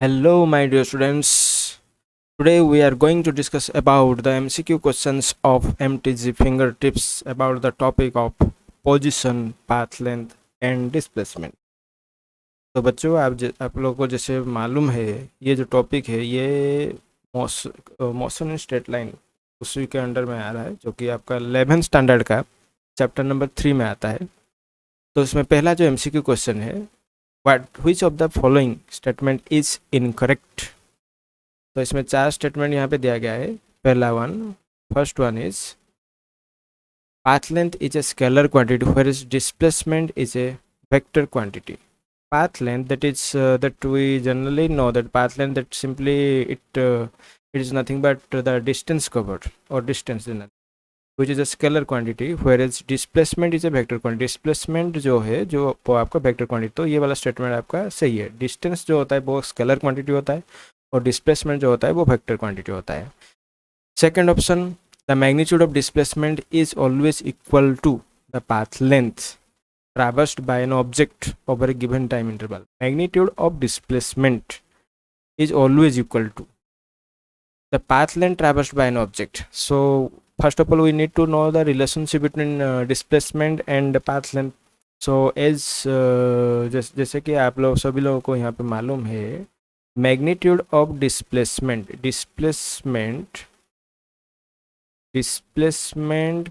Hello, my dear students. Today we are going to discuss about the MCQ questions of MTG fingertips about the topic of position, path length and displacement. तो बच्चों आप लोगों को जैसे मालूम है ये जो टॉपिक है ये मोशन इन स्ट्रेट लाइन उसी के अंडर में आ रहा है जो कि आपका 11th स्टैंडर्ड का चैप्टर नंबर 3 में आता है। तो इसमें पहला जो MCQ क्वेश्चन है, which of the following statement is incorrect? तो इसमें 4 स्टेटमेंट यहाँ पे दिया गया है। पहला one, first one is path length is a scalar quantity whereas displacement is a vector quantity. Path length, that is that we generally know that path length, that simply it is nothing but the distance covered or distance generally, which is a scalar quantity whereas displacement is a vector quantity. displacement जो है जो वो आपका vector quantity, तो ये वाला statement आपका सही है। डिस्टेंस जो होता है वो स्केलर क्वांटिटी होता है और डिस्प्लेसमेंट जो होता है वो वेक्टर क्वांटिटी होता है। Second option, the magnitude of displacement is always equal to the path length traversed by an object over a given time interval. Magnitude of displacement is always equal to the path length traversed by an object. So first of all we need to know the relationship between displacement and path length. So as जैसे कि आप लोग सभी लोगों को यहाँ पे मालूम है, मैग्नीट्यूड ऑफ डिस्प्लेसमेंट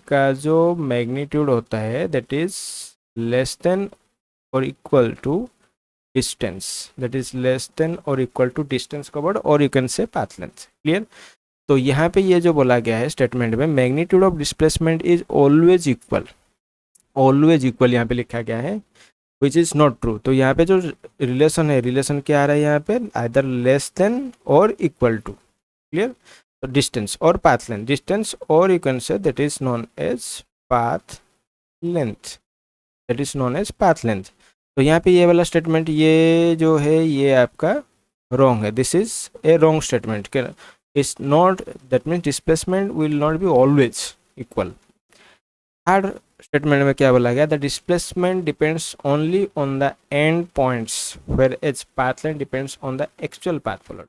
का जो मैग्नीट्यूड होता है दैट इज लेस देन और equal to distance, that is less than और इक्वल टू डिस्टेंस कवर्ड और you can say path length. Clear? तो यहाँ पे ये जो बोला गया है स्टेटमेंट में, magnitude of displacement is always equal यहाँ पे लिखा गया है, विच इज़ नॉट ट्रू। तो यहाँ पे जो रिलेशन है, रिलेशन क्या आ रहा है यहाँ पे, आइदर लेस देन और इक्वल टू। क्लियर? तो डिस्टेंस और पाथ लेंथ, डिस्टेंस और you can say that is known as path length, that is known as path length. तो यहाँ पे ये वाला स्टेटमेंट ये जो है ये आपका रॉन्ग है, this is a wrong statement. Is not, that means displacement will not be always equal. Third statement में क्या बोला गया, the displacement depends only on the end points whereas path length depends on the actual path followed.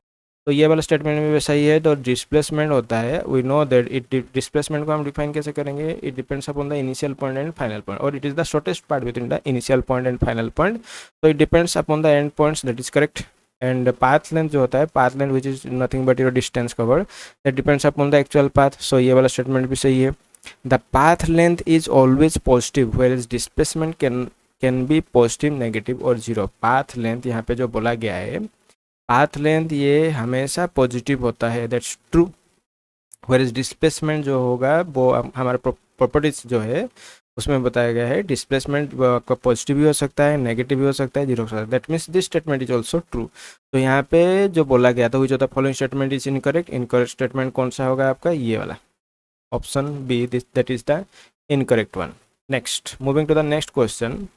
तो ये वाला statement में भी सही है। तो डिस्प्लेसमेंट होता है, we know that it, displacement को हम डिफाइन कैसे करेंगे, it depends upon the initial point and final point, और it is the shortest part between the initial point and final point. तो it depends upon the end points, that is correct. And path length जो होता है, path length which is nothing but your distance covered, that depends upon the actual path. So ये वाला statement भी सही है। The path length is always positive whereas displacement can be positive, negative और zero. Path length यहाँ पे जो बोला गया है, पाथ लेंथ ये हमेशा पॉजिटिव होता है, दैट्स ट्रू। व्हेयरएज डिस्प्लेसमेंट जो होगा वो हमारा प्रॉपर्टीज जो है उसमें बताया गया है, डिस्प्लेसमेंट आपका पॉजिटिव भी हो सकता है, नेगेटिव भी हो सकता है, जीरो हो सकता है। That means this statement is also true. तो यहाँ पे जो बोला गया था वो जो था, following statement is incorrect. Incorrect statement कौन सा होगा आपका, ये वाला option B, that is the incorrect one. Next, moving to the next question.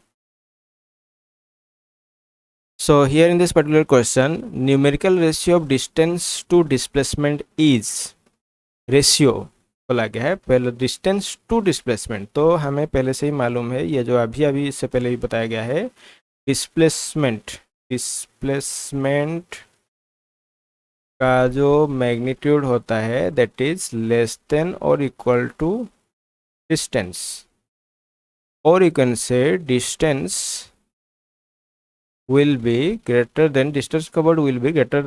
So here in this particular question, numerical ratio of distance to displacement is, ratio बोला गया है पहले डिस्टेंस टू डिस्प्लेसमेंट, तो हमें पहले से ही मालूम है, ये जो अभी अभी इससे पहले भी बताया गया है, डिस्प्लेसमेंट का जो मैग्नीट्यूड होता है दैट इज लेस देन और इक्वल टू डिस्टेंस, और यू कैन से distance will be greater than, distance covered will be greater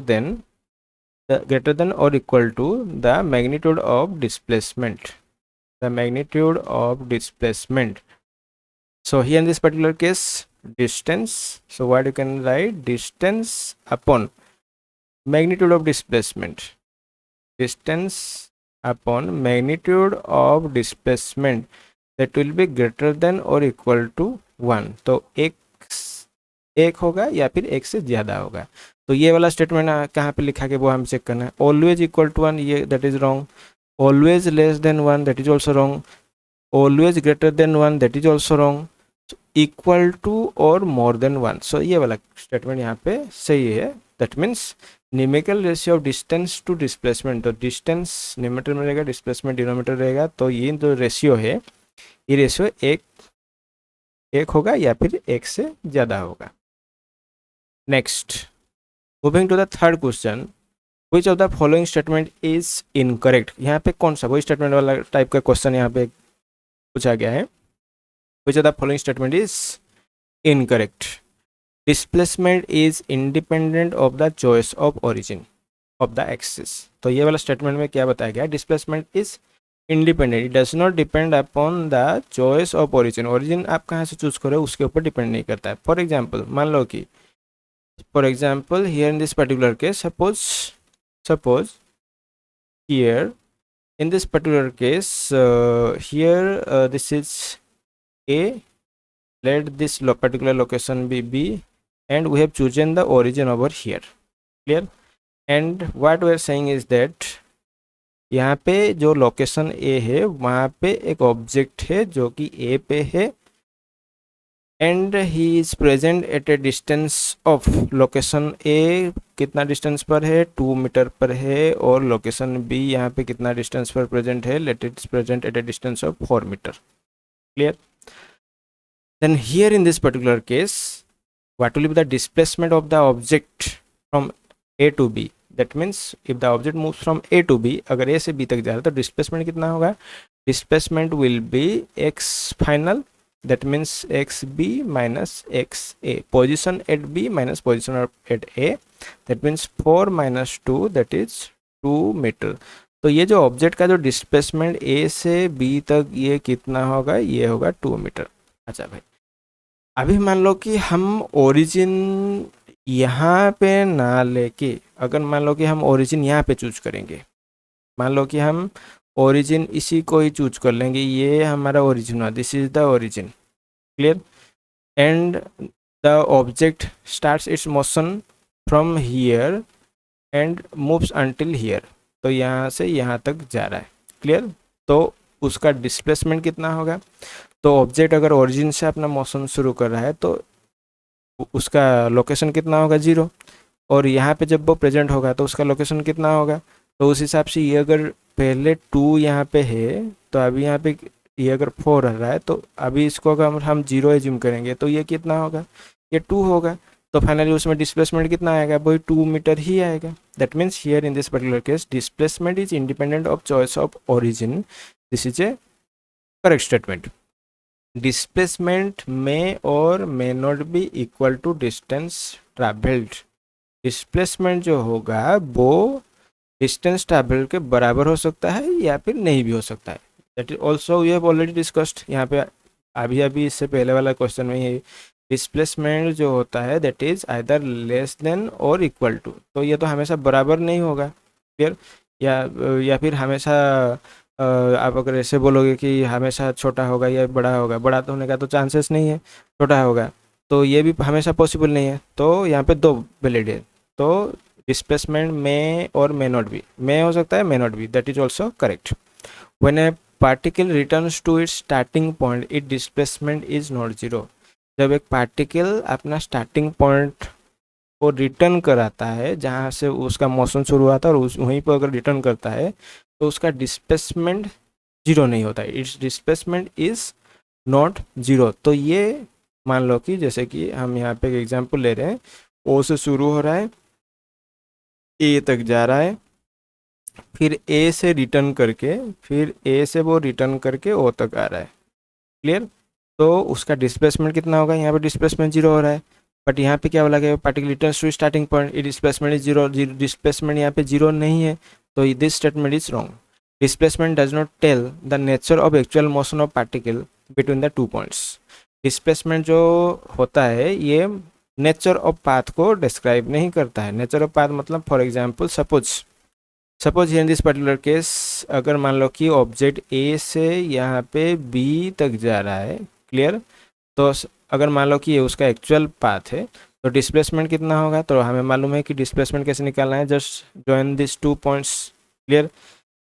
than or equal to the magnitude of displacement, the magnitude of displacement. So here in this particular case, distance, so what you can write, distance upon magnitude of displacement, distance upon magnitude of displacement, that will be greater than or equal to 1. तो एक होगा या फिर एक से ज़्यादा होगा। तो ये वाला स्टेटमेंट कहाँ पे लिखा के वो हम चेक करना है। ऑलवेज इक्वल टू 1, ये that is wrong. Always less than 1, that is also wrong. Always greater than 1, that is also wrong. Equal to और मोर देन 1, सो ये वाला स्टेटमेंट यहाँ पे सही है। That means numerical ratio of distance to displacement, तो distance numerator में रहेगा, डिस्प्लेसमेंट डिनोमिनेटर रहेगा, तो ये जो रेशियो है ये रेशियो एक होगा या फिर एक से ज़्यादा होगा। Next, moving to the third question, which of the following statement is incorrect. यहाँ पे कौन सा वही स्टेटमेंट वाला टाइप का क्वेश्चन यहाँ पे पूछा गया है। विच of the following statement is incorrect. Displacement is independent of the choice of origin of the axis. तो ये वाला स्टेटमेंट में क्या बताया गया, displacement is independent, it does not depend upon the choice of origin. Origin आप कहाँ से चूज करो उसके ऊपर डिपेंड नहीं करता है। फॉर एग्जाम्पल मान लो कि for example here in this particular case, suppose here in this particular case, here this is A, let this particular location be B, and we have chosen the origin over here, clear? And what we are saying is that यहाँ पे जो location A है वहाँ पे एक object है जो कि A पे है, and he is present at a distance of location A कितना डिस्टेंस पर है 2 मीटर पर है, और लोकेशन बी यहाँ पे कितना डिस्टेंस पर प्रेजेंट है, let it present at a distance of 4 metre, clear? Then here in this particular case what will be the displacement of the object from A to B. That means if the object moves from A to B, अगर A से B तक जा रहा है तो displacement कितना होगा, displacement will B x final, that means xb minus xa, position at b minus position at a, that means 4 minus 2, that is 2 metre. तो ये जो ऑब्जेक्ट का जो डिस्प्लेसमेंट a से b तक ये कितना होगा, ये होगा 2 मीटर। अच्छा भाई, अभी मान लो कि हम ओरिजिन यहाँ पे ना लेके, अगर मान लो कि हम ओरिजिन यहाँ पे चूज करेंगे, मान लो कि हम ओरिजिन इसी को ही चूज कर लेंगे, ये हमारा ओरिजिन है, this is the origin, clear? And the object starts it's motion from here and moves until here, तो यहाँ से यहाँ तक जा रहा है, क्लियर? तो उसका डिस्प्लेसमेंट कितना होगा, तो ऑब्जेक्ट अगर ओरिजिन से अपना मोशन शुरू कर रहा है तो उसका लोकेशन कितना होगा 0, और यहाँ पे जब वो प्रेजेंट होगा तो उसका लोकेशन कितना होगा, तो उस हिसाब से ये अगर पहले 2 यहाँ पे है तो अभी यहाँ पे ये अगर 4 रह है, तो अभी इसको अगर हम 0 एज्यूम करेंगे तो ये कितना होगा, ये 2 होगा, तो फाइनली उसमें डिस्प्लेसमेंट कितना आएगा, वही 2 मीटर ही आएगा। That means here in this particular case displacement is independent of choice of origin, this is a correct statement. Displacement में और may not be equal to distance travelled. Displacement जो होगा वो डिस्टेंस ट्रैवल के बराबर हो सकता है या फिर नहीं भी हो सकता है। That is also we have already discussed, यहाँ पे अभी इससे पहले वाला क्वेश्चन में ही डिस्प्लेसमेंट जो होता है that is either less than और इक्वल टू, तो ये तो हमेशा बराबर नहीं होगा, क्लियर? या फिर हमेशा आप अगर ऐसे बोलोगे कि हमेशा छोटा होगा या बड़ा होगा, बड़ा तो होने का तो चांसेस नहीं है, छोटा होगा तो ये भी हमेशा पॉसिबल नहीं है, तो यहाँ पे 2 वैलिड है। तो डिस्प्लेसमेंट में और मे नॉट बी, मे हो सकता है may not be, that is also correct. When a particle returns to its starting point it displacement is not 0। जब एक पार्टिकल अपना स्टार्टिंग पॉइंट को रिटर्न कराता है जहाँ से उसका मोशन शुरू हुआ था और वहीं पर अगर रिटर्न करता है तो उसका डिस्प्लेसमेंट 0 नहीं होता है, इट्स डिस्प्लेसमेंट इज नॉट 0। तो ये मान लो कि जैसे कि हम यहाँ पे एक एग्जांपल ले रहे हैं, ओ से शुरू हो रहा है, ए तक जा रहा है, फिर ए से रिटर्न करके, फिर ए से वो रिटर्न करके ओ तक आ रहा है, क्लियर? तो उसका डिस्प्लेसमेंट कितना होगा, यहाँ पे डिस्प्लेसमेंट 0 हो रहा है, बट यहाँ पे क्या बोला गया, particle returns to starting point, displacement is 0, displacement यहाँ पे 0 नहीं है, तो this statement is wrong. Displacement does not tell the nature of actual motion of particle between the 2 points. Displacement जो होता है ये नेचर ऑफ पाथ को डिस्क्राइब नहीं करता है। नेचर ऑफ पाथ मतलब for example suppose in this particular case, अगर मान लो कि ऑब्जेक्ट ए से यहाँ पे बी तक जा रहा है, क्लियर? तो अगर मान लो कि ये उसका एक्चुअल पाथ है तो डिस्प्लेसमेंट कितना होगा, तो हमें मालूम है कि डिस्प्लेसमेंट कैसे निकालना है, just join this 2 points, clear?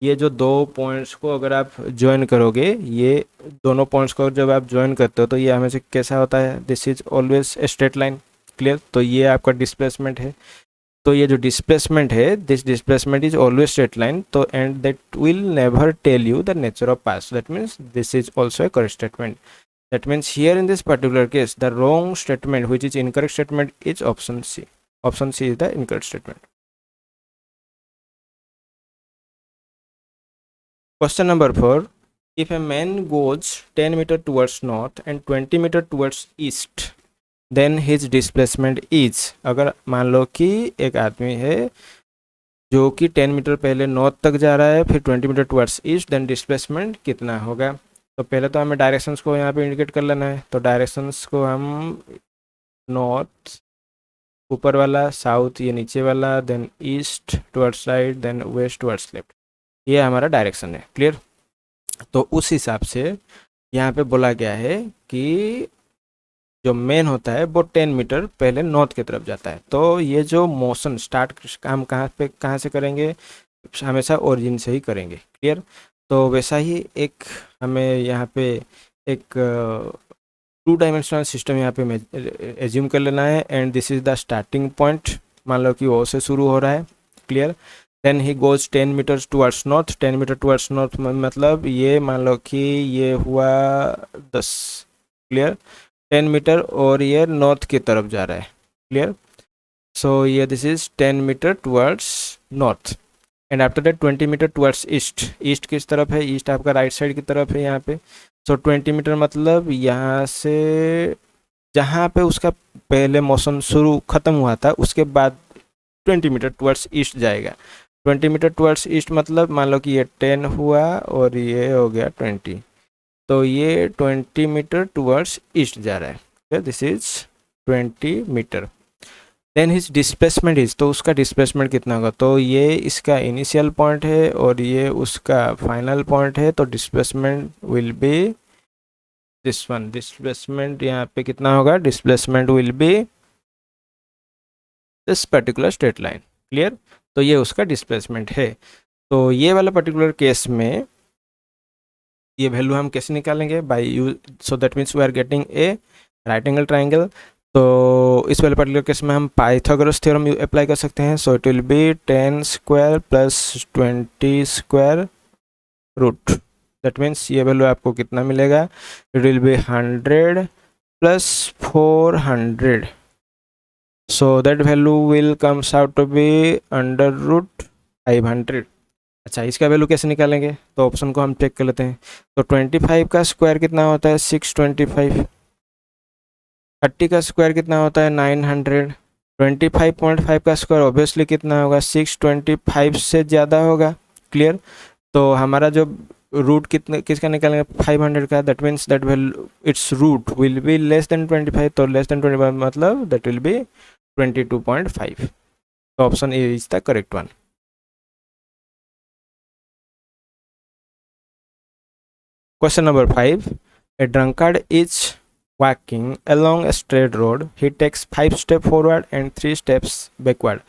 ये जो 2 पॉइंट्स को अगर आप ज्वाइन करोगे, ये दोनों पॉइंट्स को जब आप ज्वाइन करते हो तो ये हमेशा कैसा होता है, this is always a straight line, clear? तो ये आपका डिस्प्लेसमेंट है। तो ये जो डिस्प्लेसमेंट है, this displacement is always straight line, तो and that will never tell you the nature of path, that means this is also a correct statement. That means here in this particular case the wrong statement, which is incorrect statement, is option C. Option C is the incorrect statement. Question number 4, if a man goes 10 metre towards north and 20 metre towards east then his displacement is. अगर मान लो कि एक आदमी है जो कि 10 metre पहले नॉर्थ तक जा रहा है, फिर 20 metre towards east, then displacement कितना होगा। तो पहले तो हमें डायरेक्शंस को यहाँ पे इंडिकेट कर लेना है। तो डायरेक्शंस को हम नॉर्थ ऊपर वाला, साउथ ये नीचे वाला, then east towards right, then west towards left, ये हमारा डायरेक्शन है। क्लियर। तो उस हिसाब से यहाँ पे बोला गया है कि जो मेन होता है वो 10 मीटर पहले नॉर्थ की तरफ जाता है। तो ये जो मोशन स्टार्ट हम कहाँ से करेंगे, हमेशा ओरिजिन से ही करेंगे। क्लियर। तो वैसा ही एक हमें यहाँ पे एक 2 डायमेंशनल सिस्टम यहाँ पे एज्यूम कर लेना है, and this is the starting point. मान लो कि ओ से शुरू हो रहा है। Clear. Then he goes 10 metres towards north. 10 metre towards north मतलब ये मान लो कि ये हुआ 10। क्लियर। 10 मीटर और ये नॉर्थ की तरफ जा रहा है। क्लियर। सो ये this is 10 metre towards north, and after that 20 metre towards east. East किस तरफ है, ईस्ट आपका राइट साइड की तरफ है यहाँ पे। सो 20 मीटर मतलब यहाँ से जहाँ पे उसका पहले मोशन शुरू खत्म हुआ था उसके बाद 20 मीटर टुवर्ड्स ईस्ट जाएगा। 20 मीटर टुवर्ड्स ईस्ट मतलब मान लो कि ये 10 हुआ और ये हो गया 20, तो ये 20 मीटर टुवर्ड्स ईस्ट जा रहा है। This is 20 metre. Then his displacement is, तो उसका डिस्प्लेसमेंट कितना होगा। तो ये इसका इनिशियल पॉइंट है और ये उसका फाइनल पॉइंट है, तो displacement will B this one. Displacement यहाँ पे कितना होगा, displacement will B this particular straight line. Clear. तो ये उसका डिस्प्लेसमेंट है। तो ये वाला पर्टिकुलर केस में ये वैल्यू हम कैसे निकालेंगे, by you, so that means we are getting a right angle triangle. तो इस वाले पर्टिकुलर केस में हम पाइथागोरस थ्योरम अप्लाई कर सकते हैं। So it will be 10 square plus 20 square root. That means ये वैल्यू आपको कितना मिलेगा, it will be 100 plus 400। So that value will comes out to be under root 500। अच्छा, इसका वैल्यू कैसे निकालेंगे, तो ऑप्शन को हम चेक कर लेते हैं। तो 25 का स्क्वायर कितना होता है 625, 30 का स्क्वायर कितना होता है 900, 25.5 का स्क्वायर ऑब्वियसली कितना होगा 625 से ज़्यादा होगा। क्लियर। तो हमारा जो रूट कितने किसका निकालेंगे 500 का, that means that value its root will be less than 25। तो लेस देन 25 मतलब दैट विल बी 22.5। तो option A is the correct one. Question number 5. A drunkard is walking along a straight road. He takes 5 steps forward and 3 steps backward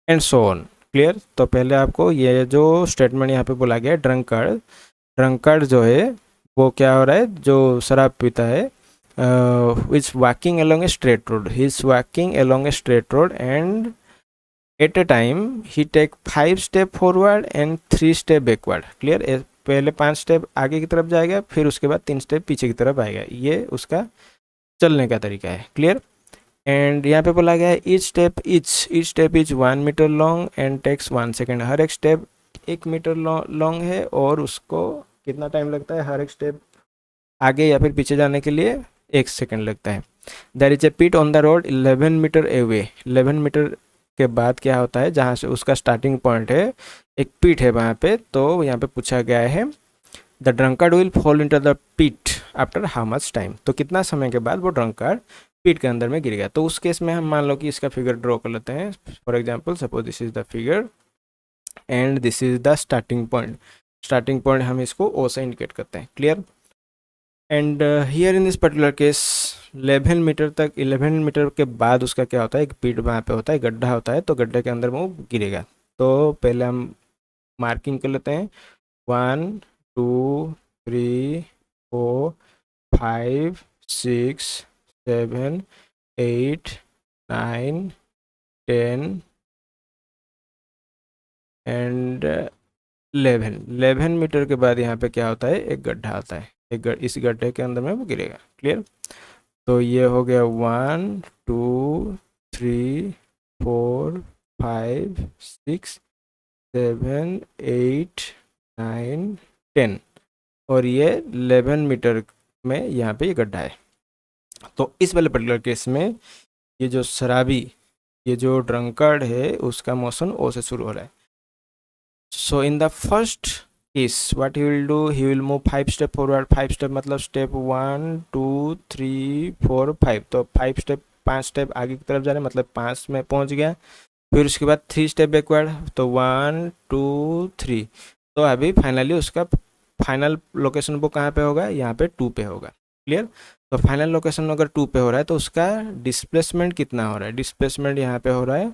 and so on. Clear. तो पहले आपको ये जो statement यहाँ पे बोला गया है, ड्रंकर्ड जो है वो क्या हो रहा है, जो शराब पीता है, is walking along a straight road. He is walking along a straight road and at a time he take 5 step forward and 3 step backward. Clear. पहले 5 स्टेप आगे की तरफ जाएगा, फिर उसके बाद 3 स्टेप पीछे की तरफ आएगा। ये उसका चलने का तरीका है। क्लियर। एंड यहाँ पे बोला गया है each step is 1 metre long and takes 1 second. हर एक स्टेप 1 मीटर लॉन्ग है और उसको कितना टाइम लगता है, हर एक स्टेप आगे या फिर पीछे जाने के लिए 1 सेकेंड लगता है। There is a pit on the road 11 metre away. 11 metre के बाद क्या होता है, जहाँ से उसका स्टार्टिंग पॉइंट है एक पिट है वहाँ पे। तो यहाँ पे पूछा गया है the drunkard will fall into the pit after how much time. तो कितना समय के बाद वो ड्रंकर्ड पिट के अंदर में गिर गया। तो उस केस में हम मान लो कि इसका फिगर ड्रॉ कर लेते हैं। For example suppose this is the figure and this is the starting point. Starting point हम इसको ओ से इंडिकेट करते हैं। Clear. And here in this particular case 11 metre तक, 11 मीटर के बाद उसका क्या होता है, एक पिट वहाँ पे होता है, गड्ढा होता है, तो गड्ढे के अंदर वो गिरेगा। तो पहले हम मार्किंग कर लेते हैं 1 2 3 4 5 6 7 8 9 10 एंड 11 मीटर के बाद यहाँ पे क्या होता है, एक गड्ढा आता है। इस गड्ढे के अंदर में वो गिरेगा। क्लियर। तो ये हो गया 1 2 3 4 5 6 7 8 9 10 और ये 11 मीटर में यहाँ पे ये गड्ढा है। तो इस वाले पर्टिकुलर केस में ये जो शराबी, ये जो ड्रंकर्ड है, उसका मोशन ओ से शुरू हो रहा है। So in the first case what he will do, he will move 5 step forward. 5 step मतलब स्टेप 1 2 3 4 5, तो 5 स्टेप 5 स्टेप आगे की तरफ जा रहे हैं, मतलब 5 में पहुंच गया। फिर उसके बाद 3 स्टेप बैकवर्ड, तो 1 2 3। तो अभी फाइनली उसका फाइनल लोकेशन वो कहाँ पे होगा, यहाँ पे 2 पे होगा। क्लियर। तो फाइनल लोकेशन अगर 2 पे हो रहा है तो उसका डिस्प्लेसमेंट कितना हो रहा है, डिस्प्लेसमेंट यहाँ पे हो रहा है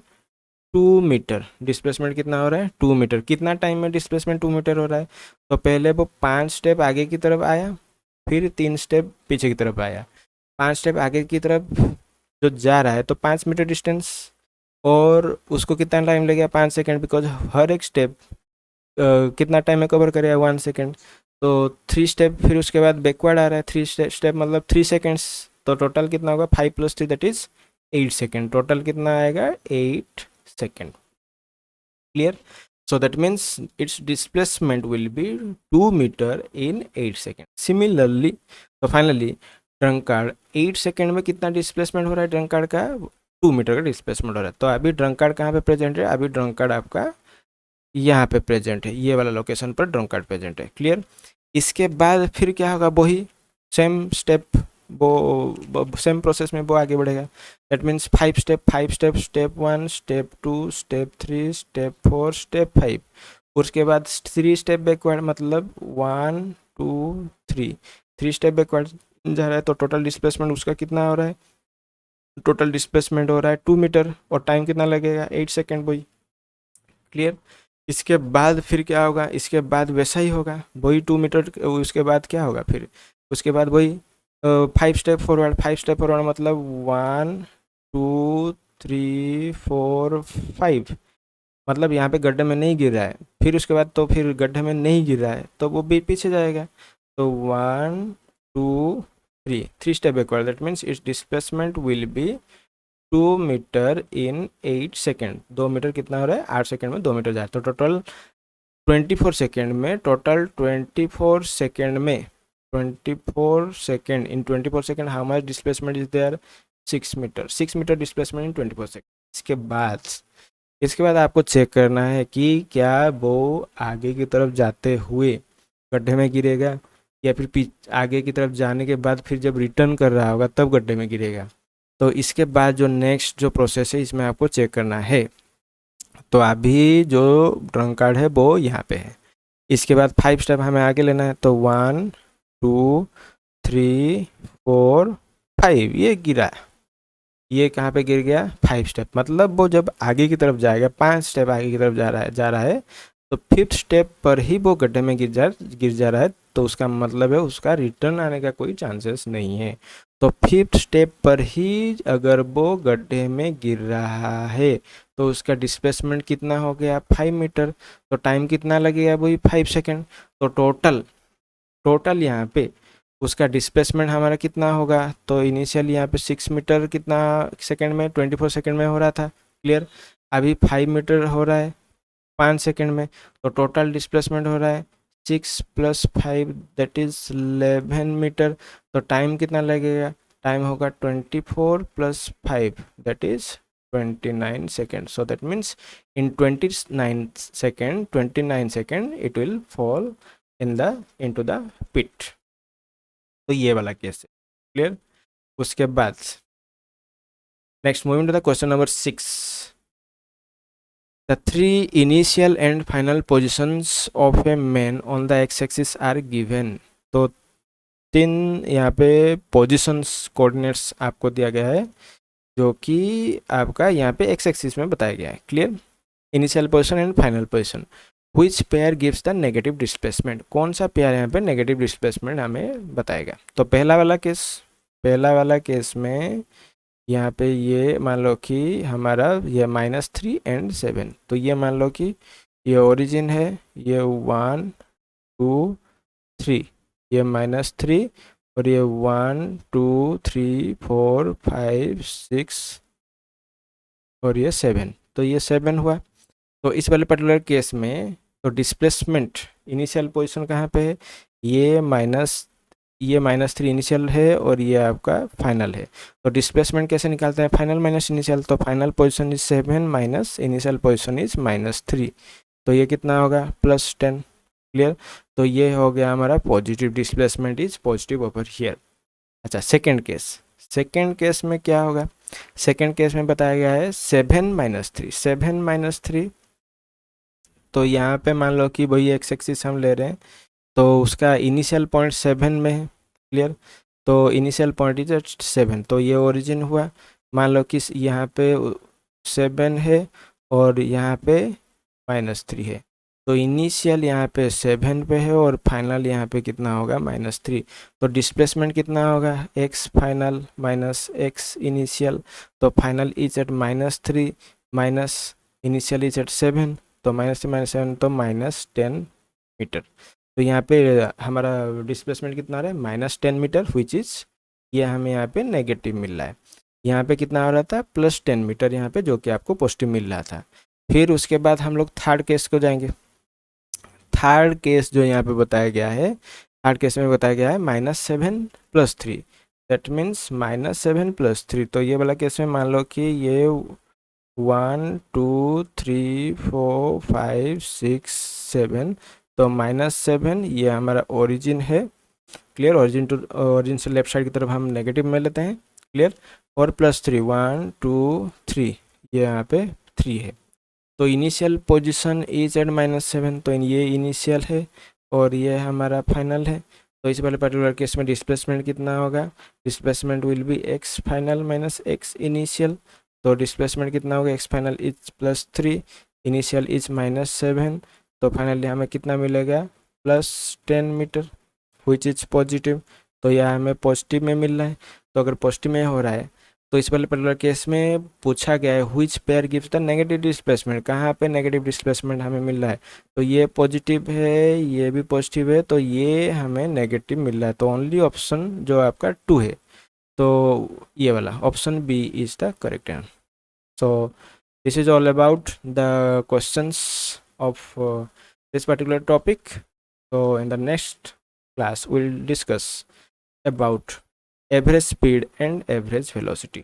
2 मीटर। डिस्प्लेसमेंट कितना हो रहा है, 2 मीटर। कितना टाइम में डिस्प्लेसमेंट 2 मीटर हो रहा है, तो पहले वो 5 स्टेप आगे की तरफ आया, फिर 3 स्टेप पीछे की तरफ आया। 5 स्टेप आगे की तरफ जो जा रहा है तो 5 मीटर डिस्टेंस, और उसको कितना टाइम लगेगा, 5 सेकेंड, बिकॉज हर एक स्टेप कितना टाइम में कवर करेगा, 1 सेकेंड। तो 3 स्टेप फिर उसके बाद बैकवर्ड आ रहा है, 3 स्टेप मतलब 3 सेकेंड्स। तो टोटल कितना होगा, 5 + 3 दैट इज 8 सेकेंड। टोटल कितना आएगा, 8 second. Clear. So that means its displacement will be 2 meter in 8 seconds. Similarly, तो finally ड्रंकार्ड 8 सेकेंड में कितना डिस्प्लेसमेंट हो रहा है ड्रंकार्ड का, 2 मीटर का डिस्प्लेसमेंट हो रहा है। तो अभी ड्रंकार्ड कहाँ पे प्रेजेंट है, अभी ड्रंकार्ड आपका यहाँ पे प्रेजेंट है, ये वाला लोकेशन पर ड्रंकार्ड प्रेजेंट है। क्लियर। इसके बाद फिर क्या होगा, वही सेम स्टेप, वो सेम प्रोसेस में वो आगे बढ़ेगा। That means 5 step, 5 step, step 1 step 2 step 3 step 4 step 5। उसके बाद 3 स्टेप बैकवर्ड, मतलब 1 2 3, 3 स्टेप बैकवर्ड जा रहा है। तो टोटल डिस्प्लेसमेंट उसका कितना हो रहा है, टोटल डिस्प्लेसमेंट हो रहा है 2 मीटर, और टाइम कितना लगेगा, 8 सेकेंड वही। क्लियर। इसके बाद फिर क्या होगा, इसके बाद वैसा ही होगा, वही 2 मीटर। उसके बाद क्या होगा, फिर उसके बाद वही 5 स्टेप फॉरवर्ड। 5 स्टेप फॉरवर्ड मतलब 1 2 3 4 5, मतलब यहाँ पे गड्ढे में नहीं गिर रहा है। फिर उसके बाद तो फिर गड्ढे में नहीं गिर रहा है तो वो भी पीछे जाएगा। तो 1 2 3, 3 step backward, that means its displacement will be 2 metre in 8 second. 2 metre कितना हो रहा है, 8 सेकेंड में 2 मीटर जाए। तो टोटल 24 सेकेंड में, टोटल 24 सेकेंड में, 24 second in 24 second how much displacement is there, 6 metre. 6 metre displacement in 24 second. इसके बाद आपको चेक करना है कि क्या वो आगे की तरफ जाते हुए गड्ढे में गिरेगा, या फिर आगे की तरफ जाने के बाद फिर जब रिटर्न कर रहा होगा तब गड्ढे में गिरेगा। तो इसके बाद जो नेक्स्ट जो प्रोसेस है इसमें आपको चेक करना है। तो अभी जो ड्रंक कार्ड है वो यहाँ पे है। इसके बाद 5 स्टेप हमें आगे लेना है, तो 1 2 3 4 5, ये गिरा, ये कहाँ पे गिर गया, 5 स्टेप। मतलब वो जब आगे की तरफ जाएगा, 5 स्टेप आगे की तरफ जा रहा है, तो 5th स्टेप पर ही वो गड्ढे में गिर जा रहा है। तो उसका मतलब है उसका रिटर्न आने का कोई चांसेस नहीं है। तो 5th स्टेप पर ही अगर वो गड्ढे में गिर रहा है तो उसका डिस्प्लेसमेंट कितना हो गया, 5 मीटर। तो टाइम कितना लगेगा, वही 5 सेकेंड। तो टोटल यहाँ पे उसका डिस्प्लेसमेंट हमारा कितना होगा, तो इनिशियल यहाँ पे 6 मीटर कितना सेकेंड में, 24 सेकेंड में हो रहा था। क्लियर। अभी 5 मीटर हो रहा है 5 सेकेंड में। तो टोटल डिस्प्लेसमेंट हो रहा है 6 + 5 दैट इज 11 मीटर। तो टाइम कितना लगेगा, टाइम होगा 24 + 5 that is 29 second. So that means in 29 second it will fall into the pit। तो ये वाला केस है। क्लियर। उसके बाद next moving to the question number 6। The 3 initial and final positions of a man on the x-axis are given। तो 3 यहाँ पे positions coordinates आपको दिया गया है जो कि आपका यहाँ पे एक्स एक्सिस में बताया गया है। Clear. Initial position and final position. Which pair gives the negative displacement, कौन सा पेयर यहाँ पे नेगेटिव डिस्प्लेसमेंट हमें बताएगा। तो पहला वाला केस में यहाँ पे ये मान लो कि हमारा ये -3 और 7, तो ये मान लो कि ये ओरिजिन है, ये 1 2 3, ये -3 और ये 1 2 3 4 5 6 और ये 7, तो ये 7 हुआ। तो इस वाले पर्टिकुलर केस में तो डिस्प्लेसमेंट इनिशियल पोजीशन कहाँ पे है, ये -3 इनिशियल है और ये आपका फाइनल है। तो डिस्प्लेसमेंट कैसे निकालते हैं, फाइनल माइनस इनिशियल, तो final position is 7 minus initial position is -3, तो ये कितना होगा +10। क्लियर। तो ये हो गया हमारा positive, displacement is positive over here. अच्छा, सेकेंड केस में क्या होगा, सेकेंड केस में बताया गया है 7 - 3, तो यहाँ पे मान लो कि वही एक्स एक्सिस हम ले रहे हैं, तो उसका इनिशियल पॉइंट 7 में है। क्लियर। तो इनिशियल पॉइंट इज एट 7, तो ये ओरिजिन हुआ। मान लो कि यहाँ पे 7 है और यहाँ पे -3 है, तो इनिशियल यहाँ पे 7 पे है और फाइनल यहाँ पे कितना होगा -3। तो डिस्प्लेसमेंट कितना होगा, x final minus x initial, तो final is at -3 minus initial is at 7, तो -3 - 7 तो -10 मीटर। तो यहाँ पे हमारा डिस्प्लेसमेंट कितना आ रहा है, -10 मीटर, विच इज़ ये हमें यहाँ पे नेगेटिव मिल रहा है। यहाँ पे कितना आ रहा था, +10 मीटर यहाँ पे, जो कि आपको पॉजिटिव मिल रहा था। फिर उसके बाद हम लोग थर्ड केस को जाएंगे। थर्ड केस जो यहाँ पे बताया गया है, थर्ड केस में बताया गया है -7 + 3, दैट मीन्स -7 + 3। तो ये वाला केस में मान लो कि ये 1 2 3 4 5 6 7, तो -7 ये हमारा ओरिजिन है। क्लियर। ओरिजिन से लेफ्ट साइड की तरफ हम नेगेटिव में लेते हैं। क्लियर। और +3 1 2 3, ये यहाँ पे 3 है। तो इनिशियल पोजीशन इज एट -7, तो ये इनिशियल है और ये हमारा फाइनल है। तो इस वाले पर्टिकुलर केस में डिस्प्लेसमेंट कितना होगा, displacement will B x final minus x initial. तो डिस्प्लेसमेंट कितना होगा, x final is +3, initial is -7, तो फाइनली हमें कितना मिलेगा, +10 मीटर, विच इज पॉजिटिव। तो यह हमें पॉजिटिव में मिल रहा है। तो अगर पॉजिटिव में हो रहा है तो इस वाले पर्टिकुलर केस में पूछा गया है which pair gives the negative displacement, कहाँ पे नेगेटिव डिस्प्लेसमेंट हमें मिल रहा है। तो ये पॉजिटिव है, ये भी पॉजिटिव है, तो ये हमें नेगेटिव मिल रहा है। तो ओनली ऑप्शन जो आपका 2 है, तो ये वाला option B is the correct answer. So this is all about the questions of this particular topic. So in the next class we'll discuss about average speed and average velocity.